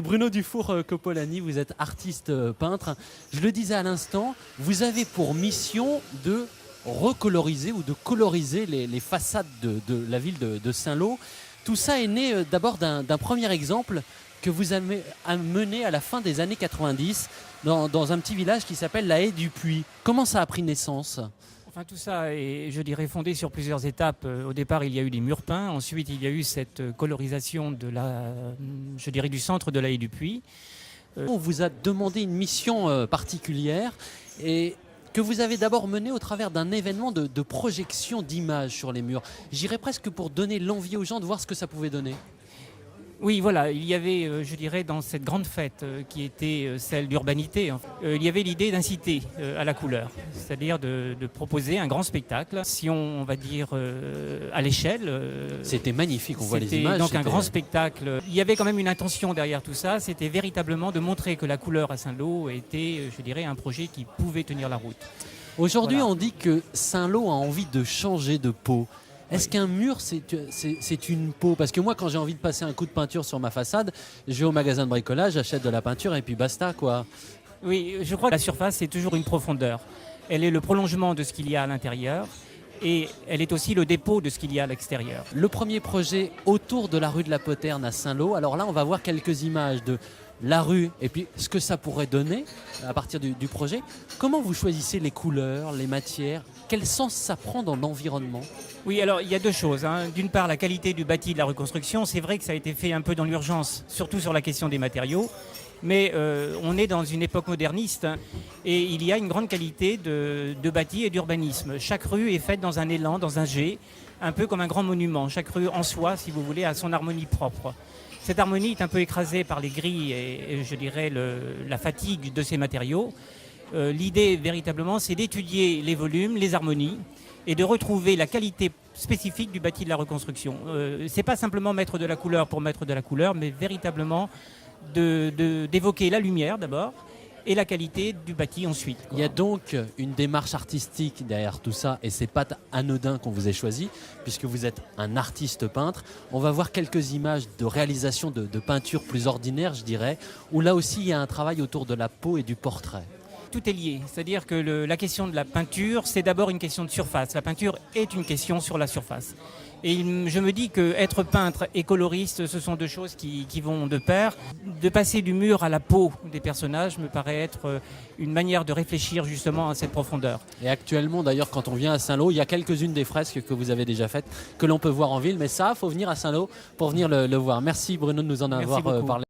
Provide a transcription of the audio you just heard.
Bruno Dufour-Coppolani, vous êtes artiste peintre. Je le disais à l'instant, vous avez pour mission de recoloriser ou de coloriser les façades de la ville de Saint-Lô. Tout ça est né d'abord d'un premier exemple que vous avez mené à la fin des années 90 dans un petit village qui s'appelle la Haie du Puy. Comment ça a pris naissance ? Enfin, tout ça est, je dirais, fondé sur plusieurs étapes. Au départ, il y a eu des murs peints. Ensuite, il y a eu cette colorisation du centre de la Haie du Puy. On vous a demandé une mission particulière et que vous avez d'abord menée au travers d'un événement de projection d'images sur les murs. J'irais presque pour donner l'envie aux gens de voir ce que ça pouvait donner. Oui, voilà, il y avait, dans cette grande fête qui était celle d'urbanité, il y avait l'idée d'inciter à la couleur, c'est-à-dire de proposer un grand spectacle, si on va dire à l'échelle. C'était magnifique, on voit les images. Donc un grand spectacle. Il y avait quand même une intention derrière tout ça, c'était véritablement de montrer que la couleur à Saint-Lô était, un projet qui pouvait tenir la route. Aujourd'hui, Voilà. on dit que Saint-Lô a envie de changer de peau. Est-ce qu'un mur, c'est une peau ? Parce que moi, quand j'ai envie de passer un coup de peinture sur ma façade, je vais au magasin de bricolage, j'achète de la peinture et puis basta, quoi. Oui, je crois que la surface, c'est toujours une profondeur. Elle est le prolongement de ce qu'il y a à l'intérieur et elle est aussi le dépôt de ce qu'il y a à l'extérieur. Le premier projet autour de la rue de la Poterne à Saint-Lô. Alors là, on va voir quelques images de la rue et puis ce que ça pourrait donner à partir du projet. Comment vous choisissez les couleurs, les matières ? Quel sens ça prend dans l'environnement ? Oui, alors il y a deux choses. D'une part, la qualité du bâti de la reconstruction. C'est vrai que ça a été fait un peu dans l'urgence, surtout sur la question des matériaux. Mais on est dans une époque moderniste et il y a une grande qualité de bâti et d'urbanisme. Chaque rue est faite dans un élan, dans un jet, un peu comme un grand monument. Chaque rue en soi, si vous voulez, a son harmonie propre. Cette harmonie est un peu écrasée par les grilles et la fatigue de ces matériaux. L'idée véritablement, c'est d'étudier les volumes, les harmonies et de retrouver la qualité spécifique du bâti de la reconstruction. C'est pas simplement mettre de la couleur pour mettre de la couleur, mais véritablement d'évoquer la lumière d'abord et la qualité du bâti ensuite. Il y a donc une démarche artistique derrière tout ça et c'est pas anodin qu'on vous ait choisi puisque vous êtes un artiste peintre. On va voir quelques images de réalisation de peinture plus ordinaire, je dirais, où là aussi il y a un travail autour de la peau et du portrait. Tout est lié, c'est-à-dire que la question de la peinture, c'est d'abord une question de surface. La peinture est une question sur la surface. Et je me dis qu'être peintre et coloriste, ce sont deux choses qui vont de pair. De passer du mur à la peau des personnages me paraît être une manière de réfléchir justement à cette profondeur. Et actuellement d'ailleurs quand on vient à Saint-Lô, il y a quelques-unes des fresques que vous avez déjà faites, que l'on peut voir en ville, mais ça, il faut venir à Saint-Lô pour venir le voir. Merci Bruno de nous en avoir parlé.